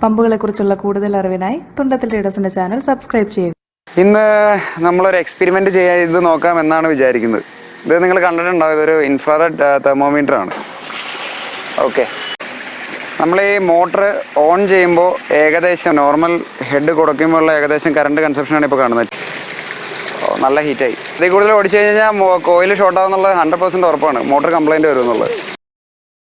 പമ്പുകളെക്കുറിച്ചുള്ള കൂടുതൽ അറിവിനായി Thundathil ട്രേഡേഴ്സിൻ്റെ channel subscribe ചെയ്യുക. ഇന്ന് നമ്മളൊരു എക്സ്പെരിമെൻറ്റ് ചെയ്ത് നോക്കാമെന്നാണ് വിചാരിക്കുന്നത്. ഇത് നിങ്ങൾ കണ്ടിട്ടുണ്ടാവും, ഇതൊരു ഇൻഫ്രാറെഡ് തെർമോമീറ്റർ ആണ്. ഓക്കെ, നമ്മൾ ഈ മോട്ടർ ഓൺ ചെയ്യുമ്പോൾ ഏകദേശം നോർമൽ ഹെഡ് കൊടുക്കുമ്പോഴുള്ള ഏകദേശം കറണ്ട് കൺസപ്ഷനാണ് ഇപ്പോൾ കാണുന്നത്. നല്ല ഹീറ്റായി. ഇതിൽ കൂടുതൽ ഓടിച്ചു കഴിഞ്ഞാൽ കോയിൽ ഷോർട്ട് ആവുന്നുള്ളത് 100% ഉറപ്പാണ്, മോട്ടർ കംപ്ലൈൻറ്റ് വരും എന്നുള്ളത്.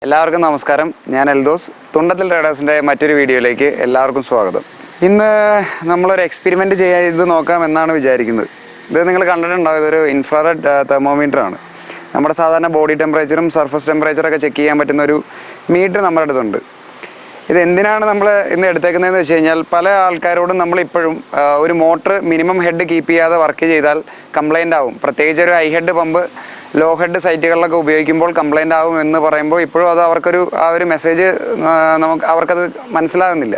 എല്ലാവർക്കും നമസ്കാരം, ഞാൻ എൽദോസ്. തുണ്ടത്തിൽ ട്രേഡേഴ്സിൻ്റെ മറ്റൊരു വീഡിയോയിലേക്ക് എല്ലാവർക്കും സ്വാഗതം. ഇന്ന് നമ്മളൊരു എക്സ്പെരിമെൻറ്റ് ചെയ്ത് നോക്കാമെന്നാണ് വിചാരിക്കുന്നത്. ഇത് നിങ്ങൾ കണ്ടിട്ടുണ്ടാവും, ഇതൊരു ഇൻഫ്രാറെഡ് തെർമോമീറ്റർ ആണ്. നമ്മുടെ സാധാരണ ബോഡി ടെമ്പറേച്ചറും സർഫസ് ടെമ്പറേച്ചറൊക്കെ ചെക്ക് ചെയ്യാൻ പറ്റുന്ന ഒരു മീറ്റർ നമ്മുടെ അടുത്തുണ്ട്. ഇത് എന്തിനാണ് നമ്മൾ ഇന്ന് എടുത്തേക്കുന്നതെന്ന് വെച്ച് കഴിഞ്ഞാൽ, പല ആൾക്കാരോടും നമ്മളിപ്പോഴും ഒരു മോട്ടർ മിനിമം ഹെഡ് കീപ്പ് ചെയ്യാതെ വർക്ക് ചെയ്താൽ കംപ്ലൈൻ്റ് ആവും. പ്രത്യേകിച്ച് ഒരു high head pump low head സൈറ്റുകളിലൊക്കെ ഉപയോഗിക്കുമ്പോൾ കംപ്ലൈൻ്റ് ആവും എന്ന് പറയുമ്പോൾ ഇപ്പോഴും അത് അവർക്കൊരു മെസ്സേജ് അവർക്കത് മനസ്സിലാകുന്നില്ല.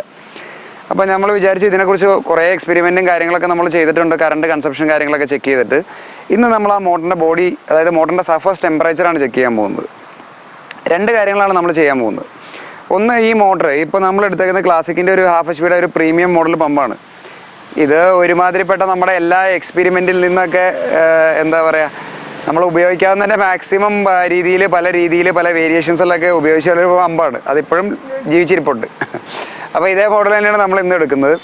അപ്പോൾ നമ്മൾ വിചാരിച്ചു ഇതിനെക്കുറിച്ച് കുറേ എക്സ്പെരിമെൻറ്റും കാര്യങ്ങളൊക്കെ നമ്മൾ ചെയ്തിട്ടുണ്ട്, കറണ്ട് കൺസപ്ഷൻ കാര്യങ്ങളൊക്കെ ചെക്ക് ചെയ്തിട്ട്. ഇന്ന് നമ്മൾ ആ മോട്ടറിൻ്റെ ബോഡി, അതായത് മോട്ടറിൻ്റെ സർഫസ് ടെമ്പറേച്ചറാണ് ചെക്ക് ചെയ്യാൻ പോകുന്നത്. രണ്ട് കാര്യങ്ങളാണ് നമ്മൾ ചെയ്യാൻ പോകുന്നത്. ഒന്ന്, ഈ മോട്ടർ ഇപ്പോൾ നമ്മൾ എടുത്തേക്കുന്ന ക്ലാസിക്കിൻ്റെ ഒരു ഹാഫ് HP ഒരു പ്രീമിയം മോഡൽ പമ്പാണ്. ഇത് ഒരുമാതിരിപ്പെട്ട നമ്മുടെ എല്ലാ എക്സ്പെരിമെൻറ്റിൽ നിന്നൊക്കെ എന്താ പറയുക, നമ്മൾ ഉപയോഗിക്കാവുന്നതിൻ്റെ മാക്സിമം രീതിയിൽ പല വേരിയേഷൻസിലൊക്കെ ഉപയോഗിച്ചുള്ളൊരു പമ്പാണ്. അതിപ്പോഴും ജീവിച്ചിരിപ്പുണ്ട്. അപ്പോൾ ഇതേ മോഡൽ തന്നെയാണ് നമ്മൾ ഇന്ന് എടുക്കുന്നത്.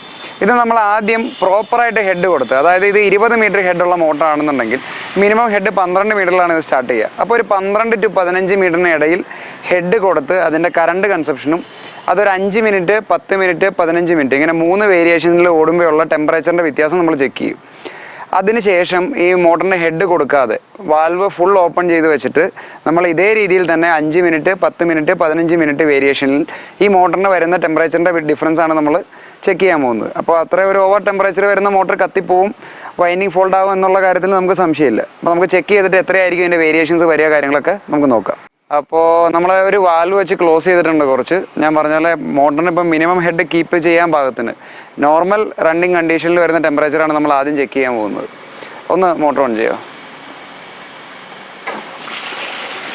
ഇത് നമ്മൾ ആദ്യം പ്രോപ്പറായിട്ട് ഹെഡ് കൊടുത്ത്, അതായത് ഇത് 20 മീറ്റർ ഹെഡുള്ള മോട്ടറാണെന്നുണ്ടെങ്കിൽ മിനിമം ഹെഡ് 12 മീറ്ററിലാണ് ഇത് സ്റ്റാർട്ട് ചെയ്യുക. അപ്പോൾ ഒരു 12 to 15 മീറ്ററിന് ഇടയിൽ ഹെഡ് കൊടുത്ത് അതിൻ്റെ കറണ്ട് കൺസപ്ഷനും അതൊരു 5 മിനിറ്റ്, 10 മിനിറ്റ്, 15 മിനിറ്റ് ഇങ്ങനെ 3 വേരിയേഷനിൽ ഓടുമ്പോഴുള്ള ടെമ്പറേച്ചറിൻ്റെ വ്യത്യാസം നമ്മൾ ചെക്ക് ചെയ്യും. അതിനുശേഷം ഈ മോട്ടറിൻ്റെ ഹെഡ് കൊടുക്കാതെ വാൽവ് ഫുൾ ഓപ്പൺ ചെയ്ത് വെച്ചിട്ട് നമ്മൾ ഇതേ രീതിയിൽ തന്നെ 5 മിനിറ്റ്, 10 മിനിറ്റ്, 15 മിനിറ്റ് വേരിയേഷനിൽ ഈ മോട്ടറിന് വരുന്ന ടെമ്പറേച്ചറിൻ്റെ ഡിഫറൻസ് ആണ് നമ്മൾ ചെക്ക് ചെയ്യാൻ പോകുന്നത്. അപ്പോൾ അത്ര ഒരു ഓവർ ടെമ്പറേച്ചർ വരുന്ന മോട്ടർ കത്തിപ്പോവും, വൈൻഡിങ് ഫോൾഡ് ആവും എന്നുള്ള കാര്യത്തിൽ നമുക്ക് സംശയമില്ല. അപ്പോൾ നമുക്ക് ചെക്ക് ചെയ്തിട്ട് എത്രയായിരിക്കും ഇതിൻ്റെ വേരിയേഷൻസ് വരിക കാര്യങ്ങളൊക്കെ നമുക്ക് നോക്കാം. അപ്പോൾ നമ്മൾ ഒരു വാൽവ് വെച്ച് ക്ലോസ് ചെയ്തിട്ടുണ്ട് കുറച്ച്. ഞാൻ പറഞ്ഞ പോലെ മോട്ടറിന് ഇപ്പം മിനിമം ഹെഡ് കീപ്പ് ചെയ്യാൻ പാകത്തിന് നോർമൽ റണ്ണിങ് കണ്ടീഷനിൽ വരുന്ന ടെമ്പറേച്ചറാണ് നമ്മൾ ആദ്യം ചെക്ക് ചെയ്യാൻ പോകുന്നത്. ഒന്ന് മോട്ടർ ഓൺ ചെയ്യുമോ?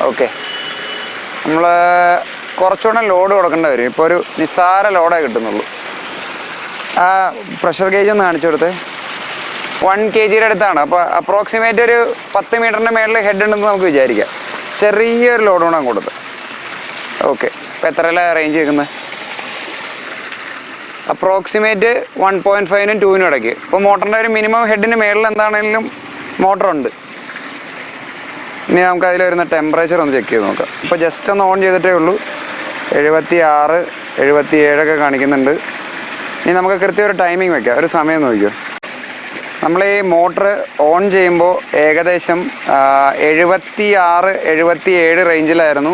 ഓക്കെ, നമ്മൾ കുറച്ചുകൂടെ ലോഡ് കൊടുക്കേണ്ടി വരും. ഇപ്പോൾ ഒരു നിസ്സാര ലോഡേ കിട്ടുന്നുള്ളൂ. ആ പ്രഷർ ഗേജ് ഒന്ന് കാണിച്ചു കൊടുത്ത് 1 kg അടുത്താണ്. അപ്പോൾ അപ്രോക്സിമേറ്റ് ഒരു 10 മീറ്ററിൻ്റെ മേളിൽ ഹെഡ് ഉണ്ടെന്ന് നമുക്ക് വിചാരിക്കാം. ചെറിയൊരു ലോഡ് കൊണ്ടാണ് കൊടുത്തത്. ഓക്കെ, ഇപ്പോൾ എത്രയല്ല റേഞ്ച് വെക്കുന്നത്? അപ്രോക്സിമേറ്റ് 1.5-നും 2-നും ഇടയ്ക്ക്. ഇപ്പോൾ മോട്ടറിൻ്റെ ഒരു മിനിമം ഹെഡിന് മേളിൽ എന്താണെങ്കിലും മോട്ടറുണ്ട്. ഇനി നമുക്ക് അതിൽ വരുന്ന ടെമ്പറേച്ചർ ഒന്ന് ചെക്ക് ചെയ്ത് നോക്കാം. ഇപ്പോൾ ജസ്റ്റ് ഒന്ന് ഓൺ ചെയ്തിട്ടേ ഉള്ളൂ. 76, 77 കാണിക്കുന്നുണ്ട്. ഇനി നമുക്ക് കൃത്യം ഒരു ടൈമിംഗ് വയ്ക്കാം, ഒരു സമയം നോക്കിയോ. നമ്മൾ ഈ മോട്ടർ ഓൺ ചെയ്യുമ്പോൾ ഏകദേശം 76, 77 റേഞ്ചിലായിരുന്നു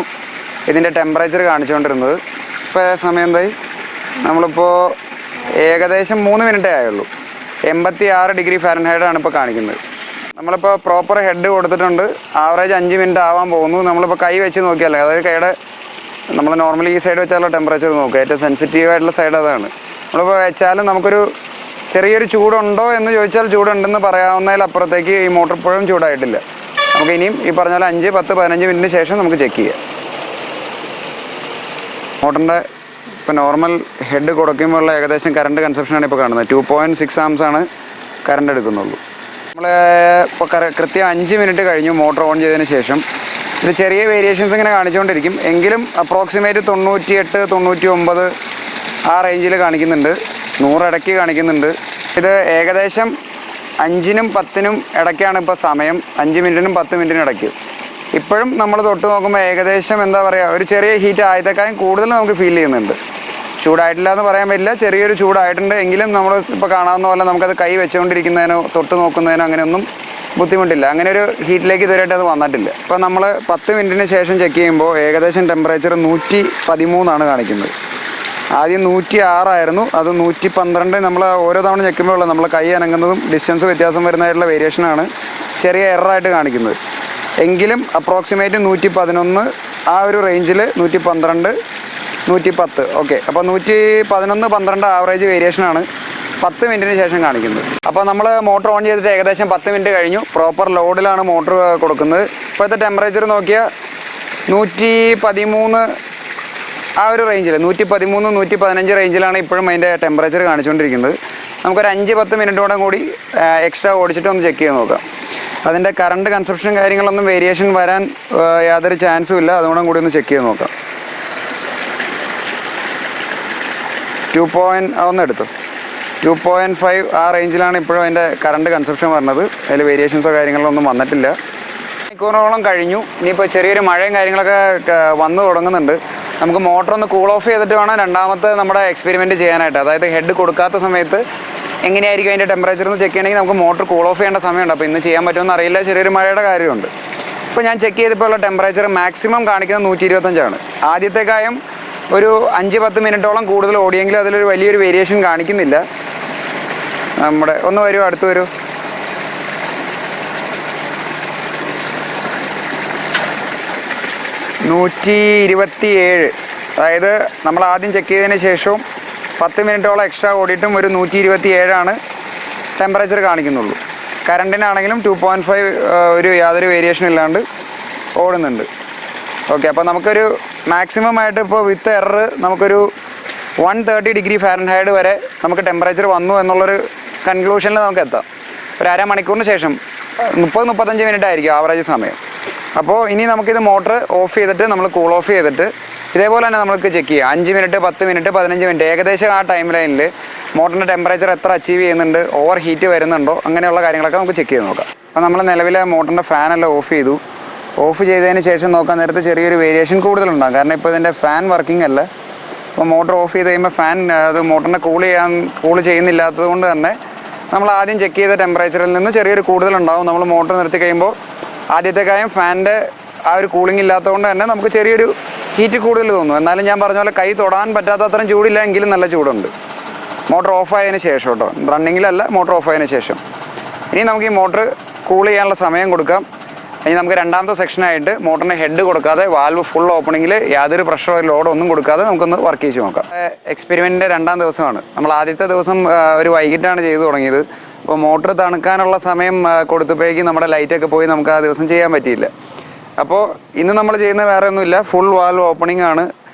ഇതിൻ്റെ ടെമ്പറേച്ചർ കാണിച്ചുകൊണ്ടിരുന്നത്. ഇപ്പോൾ സമയം എന്തായി? നമ്മളിപ്പോൾ ഏകദേശം 3 മിനിറ്റേ ആയുള്ളൂ. 86 ഡിഗ്രി ഫാരൻഹൈറ്റാണ് ഇപ്പോൾ കാണിക്കുന്നത്. നമ്മളിപ്പോൾ പ്രോപ്പർ ഹെഡ് കൊടുത്തിട്ടുണ്ട്. ആവറേജ് 5 മിനിറ്റ് ആവാൻ പോകുന്നു. നമ്മളിപ്പോൾ കൈ വെച്ച് നോക്കിയല്ലേ, അതായത് കൈയുടെ നമ്മൾ നോർമലി ഈ സൈഡ് വെച്ചാലുള്ള ടെമ്പറേച്ചർ നോക്കുക. ഏറ്റവും സെൻസിറ്റീവായിട്ടുള്ള സൈഡ് അതാണ്. നമ്മളിപ്പോൾ വെച്ചാലും നമുക്കൊരു ചെറിയൊരു ചൂടുണ്ടോ എന്ന് ചോദിച്ചാൽ ചൂടുണ്ടെന്ന് പറയാവുന്നതിലപ്പുറത്തേക്ക് ഈ മോട്ടർ ഇപ്പോഴും ചൂടായിട്ടില്ല. നമുക്ക് ഇനിയും ഈ പറഞ്ഞ പോലെ 5, 10, 15 മിനിറ്റിന് ശേഷം നമുക്ക് ചെക്ക് ചെയ്യാം. മോട്ടറിൻ്റെ ഇപ്പോൾ നോർമൽ ഹെഡ് കൊടുക്കുമ്പോഴുള്ള ഏകദേശം കറണ്ട് കൺസപ്ഷനാണ് ഇപ്പോൾ കാണുന്നത്. 2.6 amps ആണ് കറണ്ട് എടുക്കുന്നുള്ളൂ. നമ്മൾ ഇപ്പോൾ കൃത്യം 5 മിനിറ്റ് കഴിഞ്ഞു മോട്ടർ ഓൺ ചെയ്തതിന് ശേഷം. ഇത് ചെറിയ വേരിയേഷൻസ് ഇങ്ങനെ കാണിച്ചുകൊണ്ടിരിക്കും, എങ്കിലും അപ്രോക്സിമേറ്റ് 98, 99 ആ റേഞ്ചിൽ കാണിക്കുന്നുണ്ട്. 100 ഇടയ്ക്ക് കാണിക്കുന്നുണ്ട്. ഇത് ഏകദേശം 5-നും 10-നും ഇടയ്ക്കാണ് ഇപ്പോൾ സമയം. 5 മിനിറ്റിനും 10 മിനിറ്റിനും ഇടയ്ക്ക്. ഇപ്പോഴും നമ്മൾ തൊട്ട് നോക്കുമ്പോൾ ഏകദേശം എന്താ പറയുക, ഒരു ചെറിയ ഹീറ്റ് ആയതേക്കാളും കൂടുതൽ നമുക്ക് ഫീൽ ചെയ്യുന്നുണ്ട്. ചൂടായിട്ടില്ല എന്ന് പറയാൻ പറ്റില്ല, ചെറിയൊരു ചൂടായിട്ടുണ്ട്. എങ്കിലും നമ്മൾ ഇപ്പോൾ കാണാവുന്ന പോലെ നമുക്കത് കൈ വെച്ചുകൊണ്ടിരിക്കുന്നതിനോ തൊട്ട് നോക്കുന്നതിനോ അങ്ങനെയൊന്നും ബുദ്ധിമുട്ടില്ല. അങ്ങനെ ഒരു ഹീറ്റിലേക്ക് ഇതുവരെയായിട്ട് അത് വന്നിട്ടില്ല. ഇപ്പോൾ നമ്മൾ 10 മിനിറ്റിന് ശേഷം ചെക്ക് ചെയ്യുമ്പോൾ ഏകദേശം ടെമ്പറേച്ചർ 113 കാണിക്കുന്നത്. ആദ്യം 106 ആയിരുന്നു, അത് 112. നമ്മൾ ഓരോ തവണ ഞെക്കുമ്പോഴുള്ള നമ്മൾ കൈ അനങ്ങുന്നതും ഡിസ്റ്റൻസ് വ്യത്യാസം വരുന്നതായിട്ടുള്ള വേരിയേഷനാണ് ചെറിയ എററായിട്ട് കാണിക്കുന്നത്. എങ്കിലും അപ്രോക്സിമേറ്റ് 111 ആ ഒരു റേഞ്ചിൽ, 112, 110. ഓക്കെ, അപ്പോൾ 111, 12 ആവറേജ് വേരിയേഷനാണ് 10 മിനിറ്റിന് ശേഷം കാണിക്കുന്നത്. അപ്പോൾ നമ്മൾ മോട്ടർ ഓൺ ചെയ്തിട്ട് ഏകദേശം 10 മിനിറ്റ് കഴിഞ്ഞു. പ്രോപ്പർ ലോഡിലാണ് മോട്ടർ കൊടുക്കുന്നത്. ഇപ്പോഴത്തെ ടെമ്പറേച്ചർ നോക്കിയാൽ 113 ആ ഒരു റേഞ്ചിൽ 113 115 റേഞ്ചിലാണ് ഇപ്പോഴും അതിൻ്റെ ടെമ്പറേച്ചർ കാണിച്ചുകൊണ്ടിരിക്കുന്നത്. നമുക്കൊരു 5-10 മിനിറ്റോടെ കൂടി എക്സ്ട്രാ ഓടിച്ചിട്ട് ഒന്ന് ചെക്ക് ചെയ്ത് നോക്കാം. അതിൻ്റെ കറണ്ട് കൺസപ്ഷൻ കാര്യങ്ങളൊന്നും വേരിയേഷൻ വരാൻ യാതൊരു ചാൻസും ഇല്ല. അതുകൊണ്ടും കൂടി ഒന്ന് ചെക്ക് ചെയ്ത് നോക്കാം. 2.5 ആ റേഞ്ചിലാണ് ഇപ്പോഴും അതിൻ്റെ കറണ്ട് കൺസപ്ഷൻ വരുന്നത്. അതിൽ വേരിയേഷൻസോ കാര്യങ്ങളൊന്നും വന്നിട്ടില്ല. മണിക്കൂറോളം കഴിഞ്ഞു. ഇനിയിപ്പോൾ ചെറിയൊരു മഴയും കാര്യങ്ങളൊക്കെ വന്നു തുടങ്ങുന്നുണ്ട്. നമുക്ക് മോട്ടർ ഒന്ന് കൂൾ ഓഫ് ചെയ്തിട്ട് വേണം രണ്ടാമത്തെ നമ്മുടെ എക്സ്പെരിമെൻറ്റ് ചെയ്യാനായിട്ട്. അതായത് ഹെഡ് കൊടുക്കാത്ത സമയത്ത് എങ്ങനെയായിരിക്കും അതിൻ്റെ ടെമ്പറേച്ചർ എന്ന് ചെക്ക് ചെയ്യണമെങ്കിൽ നമുക്ക് മോട്ടർ കൂൾ ഓഫ് ചെയ്യേണ്ട സമയമുണ്ട്. അപ്പോൾ ഇന്ന് ചെയ്യാൻ പറ്റുമെന്ന് അറിയില്ല, ചെറിയൊരു മഴയുടെ കാര്യമുണ്ട്. ഇപ്പോൾ ഞാൻ ചെക്ക് ചെയ്തപ്പോൾ ഉള്ള ടെമ്പറേച്ചർ മാക്സിമം കാണിക്കുന്നത് 125 ആദ്യത്തേക്കായും ഒരു 5-10 മിനിറ്റോളം കൂടുതൽ ഓടിയെങ്കിലും അതിലൊരു വലിയൊരു വേരിയേഷൻ കാണിക്കുന്നില്ല. നമ്മുടെ ഒന്ന് വരൂ, അടുത്ത് വരൂ. $127. അതായത് നമ്മൾ ആദ്യം ചെക്ക് ചെയ്തതിന് ശേഷവും 10 മിനിറ്റോളം എക്സ്ട്രാ ഓടിയിട്ടും ഒരു 127 ടെമ്പറേച്ചർ കാണിക്കുന്നുള്ളൂ. കറണ്ടിനാണെങ്കിലും 2.5 യാതൊരു വേരിയേഷൻ ഇല്ലാണ്ട് ഓടുന്നുണ്ട്. ഓക്കെ, അപ്പോൾ നമുക്കൊരു മാക്സിമം ആയിട്ട് ഇപ്പോൾ വിത്ത് എറർ നമുക്കൊരു 130 ഡിഗ്രി ഫാരൻഹൈറ്റ് വരെ നമുക്ക് ടെമ്പറേച്ചർ വന്നു എന്നുള്ളൊരു കൺക്ലൂഷനിൽ നമുക്ക് എത്താം. ഒരു അരമണിക്കൂറിന് ശേഷം 30-35 മിനിറ്റ് ആയിരിക്കും ആവറേജ് സമയം. അപ്പോൾ ഇനി നമുക്കിത് മോട്ടർ ഓഫ് ചെയ്തിട്ട് നമ്മൾ കൂൾ ഓഫ് ചെയ്തിട്ട് ഇതേപോലെ തന്നെ നമുക്ക് ചെക്ക് ചെയ്യാം. 5 മിനിറ്റ് 10 മിനിറ്റ് 15 മിനിറ്റ് ഏകദേശം ആ ടൈം ലൈനിൽ മോട്ടറിൻ്റെ ടെമ്പറേച്ചർ എത്ര അച്ചീവ് ചെയ്യുന്നുണ്ട്, ഓവർ ഹീറ്റ് വരുന്നുണ്ടോ, അങ്ങനെയുള്ള കാര്യങ്ങളൊക്കെ നമുക്ക് ചെക്ക് ചെയ്ത് നോക്കാം. അപ്പോൾ നമ്മൾ നിലവിലെ മോട്ടറിൻ്റെ ഫാനെല്ലാം ഓഫ് ചെയ്തു. ഓഫ് ചെയ്തതിന് ശേഷം നോക്കാൻ നേരത്ത് ചെറിയൊരു വേരിയേഷൻ കൂടുതലുണ്ടാകും. കാരണം ഇപ്പോൾ ഇതിൻ്റെ ഫാൻ വർക്കിംഗ് അല്ല. അപ്പോൾ മോട്ടർ ഓഫ് ചെയ്ത് കഴിയുമ്പോൾ ഫാൻ അത് മോട്ടറിനെ കൂൾ ചെയ്യുന്നില്ലാത്തത് കൊണ്ട് തന്നെ നമ്മൾ ആദ്യം ചെക്ക് ചെയ്ത ടെമ്പറേച്ചറിൽ നിന്ന് ചെറിയൊരു കൂടുതലുണ്ടാകും. നമ്മൾ മോട്ടർ നിർത്തി കഴിയുമ്പോൾ ആദ്യത്തേക്കായും ഫാനിൻ്റെ ആ ഒരു കൂളിംഗ് ഇല്ലാത്തതുകൊണ്ട് തന്നെ നമുക്ക് ചെറിയൊരു ഹീറ്റ് കൂടുതൽ തോന്നും. എന്നാലും ഞാൻ പറഞ്ഞ പോലെ കൈ തൊടാൻ പറ്റാത്ത അത്രയും ചൂടില്ല, എങ്കിലും നല്ല ചൂടുണ്ട്. മോട്ടർ ഓഫായതിന് ശേഷം കേട്ടോ, റണ്ണിങ്ങിലല്ല, മോട്ടർ ഓഫായതിന് ശേഷം. ഇനി നമുക്ക് ഈ മോട്ടർ കൂൾ ചെയ്യാനുള്ള സമയം കൊടുക്കാം. ഇനി നമുക്ക് രണ്ടാമത്തെ സെക്ഷനായിട്ട് മോട്ടറിന് ഹെഡ് കൊടുക്കാതെ വാൽവ് ഫുൾ ഓപ്പണിങ്ങിൽ യാതൊരു പ്രഷറോ ലോഡോ ഒന്നും കൊടുക്കാതെ നമുക്കൊന്ന് വർക്ക് ചെയ്ത് നോക്കാം. എക്സ്പെരിമെൻറ്റിൻ്റെ രണ്ടാം ദിവസമാണ്. നമ്മൾ ആദ്യത്തെ ദിവസം ഒരു വൈകിട്ടാണ് ചെയ്തു തുടങ്ങിയത്. അപ്പോൾ മോട്ടർ തണുക്കാനുള്ള സമയം കൊടുത്തപ്പോഴേക്കും നമ്മുടെ ലൈറ്റൊക്കെ പോയി നമുക്ക് ആ ദിവസം ചെയ്യാൻ പറ്റിയില്ല. അപ്പോൾ ഇന്ന് നമ്മൾ ചെയ്യുന്നത് വേറെ ഒന്നുമില്ല, ഫുൾ വാൽവ് ഓപ്പണിംഗ് ആണ്.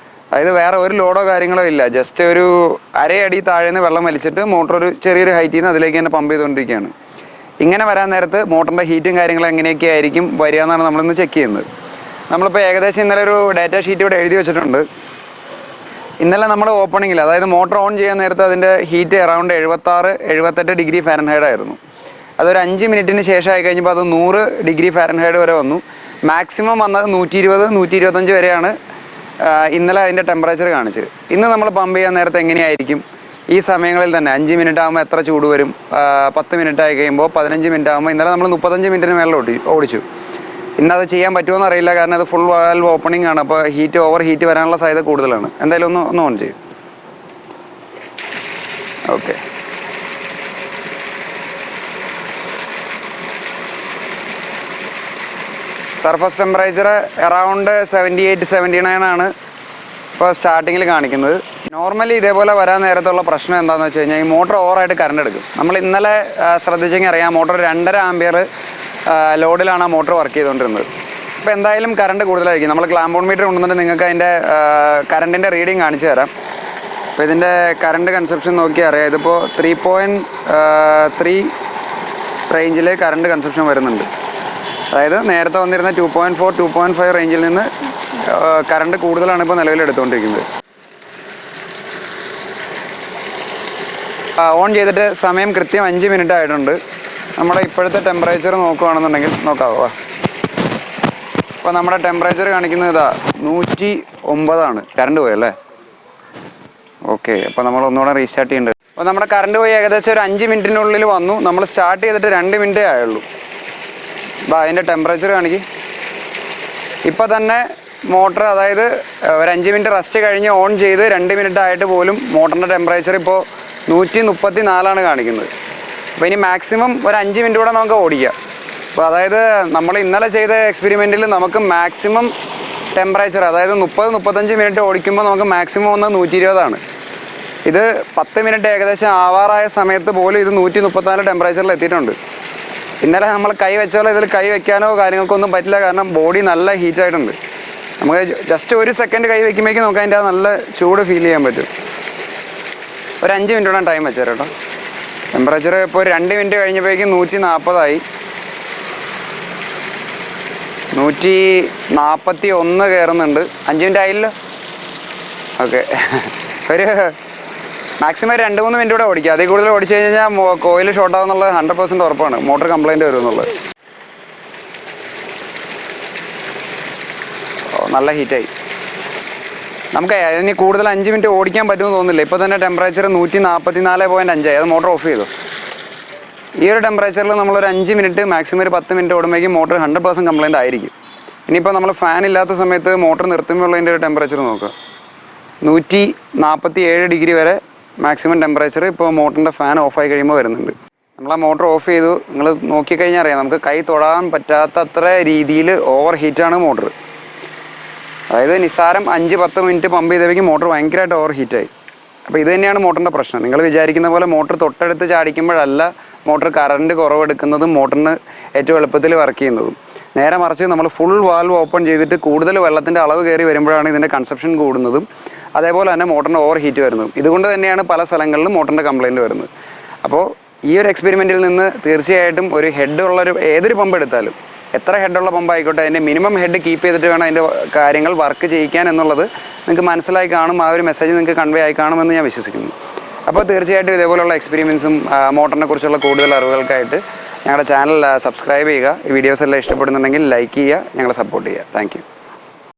അതായത് വേറെ ഒരു ലോഡോ കാര്യങ്ങളോ ഇല്ല. ജസ്റ്റ് ഒരു അരയടി താഴെ നിന്ന് വെള്ളം വലിച്ചിട്ട് മോട്ടർ ഒരു ചെറിയൊരു ഹൈറ്റിൽ നിന്ന് അതിലേക്ക് തന്നെ പമ്പ് ചെയ്തുകൊണ്ടിരിക്കുകയാണ്. ഇങ്ങനെ വരാൻ നേരത്ത് മോട്ടറിൻ്റെ ഹീറ്റും കാര്യങ്ങളും എങ്ങനെയൊക്കെ ആയിരിക്കും വരിക എന്നാണ് നമ്മളിന്ന് ചെക്ക് ചെയ്യുന്നത്. നമ്മളിപ്പോൾ ഏകദേശം ഇന്നലെ ഒരു ഡാറ്റ ഷീറ്റ് ഇവിടെ എഴുതി വെച്ചിട്ടുണ്ട്. ഇന്നലെ നമ്മൾ ഓപ്പണിങ്ങിൽ, അതായത് മോട്ടർ ഓൺ ചെയ്യാൻ നേരത്ത് അതിൻ്റെ ഹീറ്റ് അറൗണ്ട് 76-78 ഡിഗ്രി ഫാരൻഹൈറ്റ് ആയിരുന്നു. അതൊരു 5 മിനിറ്റിന് ശേഷമായി കഴിഞ്ഞപ്പോൾ അത് 100 ഡിഗ്രി ഫാരൻഹൈറ്റ് വരെ വന്നു. മാക്സിമം വന്നത് 120-125 വരെയാണ് ഇന്നലെ അതിൻ്റെ ടെമ്പറേച്ചർ കാണിച്ചത്. ഇന്ന് നമ്മൾ പമ്പ് ചെയ്യാൻ നേരത്തെ എങ്ങനെയായിരിക്കും, ഈ സമയങ്ങളിൽ തന്നെ 5 മിനിറ്റ് ആകുമ്പോൾ എത്ര ചൂട് വരും, 10 മിനിറ്റ് ആയി കഴിയുമ്പോൾ 15 മിനിറ്റ് ആകുമ്പോൾ, ഇന്നലെ നമ്മൾ 35 മിനിറ്റിന് മേലെ ഓടിച്ചു. ഇന്നത് ചെയ്യാൻ പറ്റുമോ അറിയില്ല, കാരണം അത് ഫുൾ വാൽവ് ഓപ്പണിംഗ് ആണ്. അപ്പോൾ ഓവർ ഹീറ്റ് വരാനുള്ള സാധ്യത കൂടുതലാണ്. എന്തായാലും ഒന്ന് ഓൺ ചെയ്യും. ഓക്കെ, സർഫസ് ടെമ്പറേച്ചർ അറൗണ്ട് 78-79 ആണ് ഇപ്പോൾ സ്റ്റാർട്ടിങ്ങിൽ കാണിക്കുന്നത്. നോർമലി ഇതേപോലെ വരാൻ നേരത്തുള്ള പ്രശ്നം എന്താണെന്ന് വെച്ച് കഴിഞ്ഞാൽ ഈ മോട്ടർ ഓവറായിട്ട് കറണ്ട് എടുക്കും. നമ്മൾ ഇന്നലെ ശ്രദ്ധിച്ചെങ്കിൽ അറിയാം, മോട്ടർ 2.5 ആംപിയർ ലോഡിലാണ് ആ മോട്ടർ വർക്ക് ചെയ്തുകൊണ്ടിരുന്നത്. ഇപ്പോൾ എന്തായാലും കറണ്ട് കൂടുതലായിരിക്കും. നമ്മൾ ക്ലാമ്പ് ഓൺ മീറ്റർ കൊണ്ടുവന്നിട്ട് നിങ്ങൾക്ക് അതിൻ്റെ കറണ്ടിൻ്റെ റീഡിങ് കാണിച്ചു തരാം. അപ്പോൾ ഇതിൻ്റെ കറണ്ട് കൺസപ്ഷൻ നോക്കിയാൽ അറിയാം. ഇതിപ്പോൾ 3.3 റേഞ്ചിൽ കറണ്ട് കൺസപ്ഷൻ വരുന്നുണ്ട്. അതായത് നേരത്തെ വന്നിരുന്ന 2.4-2.5 റേഞ്ചിൽ നിന്ന് കറണ്ട് കൂടുതലാണ് ഇപ്പോൾ നിലവിൽ എടുത്തുകൊണ്ടിരിക്കുന്നത്. ഓൺ ചെയ്തിട്ട് സമയം കൃത്യം 5 മിനിറ്റ് ആയിട്ടുണ്ട്. നമ്മുടെ ഇപ്പോഴത്തെ ടെമ്പറേച്ചർ നോക്കുകയാണെന്നുണ്ടെങ്കിൽ നോക്കാവോ. അപ്പോൾ നമ്മുടെ ടെമ്പറേച്ചർ കാണിക്കുന്നത് ഇതാ 109 കറണ്ട് പോയല്ലേ. ഓക്കെ, അപ്പോൾ നമ്മൾ ഒന്നുകൂടെ റീസ്റ്റാർട്ട് ചെയ്യേണ്ടത്. അപ്പോൾ നമ്മുടെ കറണ്ട് പോയി ഏകദേശം ഒരു 5 മിനിറ്റിനുള്ളിൽ വന്നു. നമ്മൾ സ്റ്റാർട്ട് ചെയ്തിട്ട് 2 മിനിറ്റേ ആയുള്ളൂ. അതിൻ്റെ ടെമ്പറേച്ചർ കാണിക്കും. ഇപ്പോൾ തന്നെ മോട്ടർ, അതായത് ഒരു 5 മിനിറ്റ് റെസ്റ്റ് കഴിഞ്ഞ് ഓൺ ചെയ്ത് 2 മിനിറ്റ് ആയിട്ട് പോലും മോട്ടറിൻ്റെ ടെമ്പറേച്ചർ ഇപ്പോൾ 134 കാണിക്കുന്നത്. അപ്പോൾ ഇനി മാക്സിമം ഒരു 5 മിനിറ്റ് കൂടെ നമുക്ക് ഓടിക്കാം. അപ്പോൾ അതായത് നമ്മൾ ഇന്നലെ ചെയ്ത എക്സ്പെരിമെൻറ്റിൽ നമുക്ക് മാക്സിമം ടെമ്പറേച്ചർ, അതായത് 30-35 മിനിറ്റ് ഓടിക്കുമ്പോൾ നമുക്ക് മാക്സിമം വന്നത് 120. ഇത് 10 മിനിറ്റ് ഏകദേശം ആവാറായ സമയത്ത് പോലും ഇത് 134 ടെമ്പറേച്ചറിൽ എത്തിയിട്ടുണ്ട്. ഇന്നലെ നമ്മൾ കൈ വെച്ചാലോ ഇതിൽ കൈ വെക്കാനോ കാര്യങ്ങൾക്കൊന്നും പറ്റില്ല, കാരണം ബോഡി നല്ല ഹീറ്റായിട്ടുണ്ട്. നമുക്ക് ജസ്റ്റ് ഒരു സെക്കൻഡ് കൈ വയ്ക്കുമ്പോഴേക്കും നമുക്ക് അതിൻ്റെ നല്ല ചൂട് ഫീൽ ചെയ്യാൻ പറ്റും. ഒരു 5 മിനിറ്റോളം ടൈം വെച്ചേരാം കേട്ടോ. ടെമ്പറേച്ചർ ഇപ്പോൾ 2 മിനിറ്റ് കഴിഞ്ഞപ്പോഴേക്കും 140 141 കയറുന്നുണ്ട്. 5 മിനിറ്റ് ആയില്ലോ. ഓക്കെ, ഒരു മാക്സിമം 2-3 മിനിറ്റ് കൂടെ ഓടിക്കുക. അതിൽ കൂടുതൽ ഓടിച്ചു കഴിഞ്ഞാൽ കോയിൽ ഷോർട്ട് ആവുന്നുള്ളത് 100% ഉറപ്പാണ്. മോട്ടർ കംപ്ലൈൻറ്റ് വരും എന്നുള്ളത്. നല്ല ഹീറ്റായി. നമുക്ക് ഇനി കൂടുതൽ 5 മിനിറ്റ് ഓടിക്കാൻ പറ്റുമെന്ന് തോന്നുന്നില്ല. ഇപ്പോൾ തന്നെ ടെമ്പറേച്ചർ 144.5 അത് മോട്ടർ ഓഫ് ചെയ്തു. ഈ ഒരു ടെമ്പറേച്ചറിൽ നമ്മളൊരു 5 മിനിറ്റ് മാക്സിമം ഒരു 10 മിനിറ്റ് ഓടുമ്പോഴേക്കും മോട്ടർ 100% കംപ്ലൈൻറ്റ് ആയിരിക്കും. ഇനിയിപ്പോൾ നമ്മൾ ഫാൻ ഇല്ലാത്ത സമയത്ത് മോട്ടർ നിർത്തുമ്പോഴുള്ളതിൻ്റെ ഒരു ടെമ്പറേച്ചർ നോക്കുക. 147 ഡിഗ്രി വരെ മാക്സിമം ടെമ്പറേച്ചർ ഇപ്പോൾ മോട്ടറിൻ്റെ ഫാൻ ഓഫായി കഴിയുമ്പോൾ വരുന്നുണ്ട്. നമ്മൾ ആ മോട്ടർ ഓഫ് ചെയ്തു. നിങ്ങൾ നോക്കിക്കഴിഞ്ഞാൽ അറിയാം, നമുക്ക് കൈ തൊടാൻ പറ്റാത്തത്ര രീതിയിൽ ഓവർ ഹീറ്റാണ് മോട്ടർ. അതായത് നിസ്സാരം 5-10 മിനിറ്റ് പമ്പ് ചെയ്തപ്പോഴേക്കും മോട്ടർ ഭയങ്കരമായിട്ട് ഓവർ ഹീറ്റായി. അപ്പോൾ ഇത് തന്നെയാണ് മോട്ടറിൻ്റെ പ്രശ്നം. നിങ്ങൾ വിചാരിക്കുന്ന പോലെ മോട്ടർ തൊട്ടടുത്ത് ചാടിക്കുമ്പോഴല്ല മോട്ടർ കറണ്ട് കുറവെടുക്കുന്നതും മോട്ടറിന് ഏറ്റവും എളുപ്പത്തിൽ വർക്ക് ചെയ്യുന്നതും. നേരെ മറിച്ച് നമ്മൾ ഫുൾ വാൽവ് ഓപ്പൺ ചെയ്തിട്ട് കൂടുതൽ വെള്ളത്തിൻ്റെ അളവ് കയറി വരുമ്പോഴാണ് ഇതിൻ്റെ കൺസപ്ഷൻ കൂടുന്നതും അതേപോലെ തന്നെ മോട്ടറിന് ഓവർ ഹീറ്റ് വരുന്നതും. ഇതുകൊണ്ട് തന്നെയാണ് പല സ്ഥലങ്ങളിലും മോട്ടറിൻ്റെ കംപ്ലയിൻറ്റ് വരുന്നത്. അപ്പോൾ ഈ ഒരു എക്സ്പെരിമെൻറ്റിൽ നിന്ന് തീർച്ചയായിട്ടും ഒരു ഹെഡുള്ളൊരു ഏതൊരു പമ്പ് എടുത്താലും, എത്ര ഹെഡുള്ള പമ്പ് ആയിക്കോട്ടെ, അതിൻ്റെ മിനിമം ഹെഡ് കീപ്പ് ചെയ്തിട്ട് വേണം അതിൻ്റെ കാര്യങ്ങൾ വർക്ക് ചെയ്യിക്കാൻ എന്നുള്ളത് നിങ്ങൾക്ക് മനസ്സിലായി കാണും. ആ ഒരു മെസ്സേജ് നിങ്ങൾക്ക് കൺവേ ആയി കാണുമെന്ന് ഞാൻ വിശ്വസിക്കുന്നു. അപ്പോൾ തീർച്ചയായിട്ടും ഇതേപോലുള്ള എക്സ്പീരിയൻസും മോട്ടറിനെ കുറിച്ചുള്ള കൂടുതൽ അറിവുകൾക്കായിട്ട് ഞങ്ങളുടെ ചാനൽ സബ്സ്ക്രൈബ് ചെയ്യുക. ഈ വീഡിയോസ് എല്ലാം ഇഷ്ടപ്പെടുന്നുണ്ടെങ്കിൽ ലൈക്ക് ചെയ്യുക, ഞങ്ങളെ സപ്പോർട്ട് ചെയ്യുക. Thank you.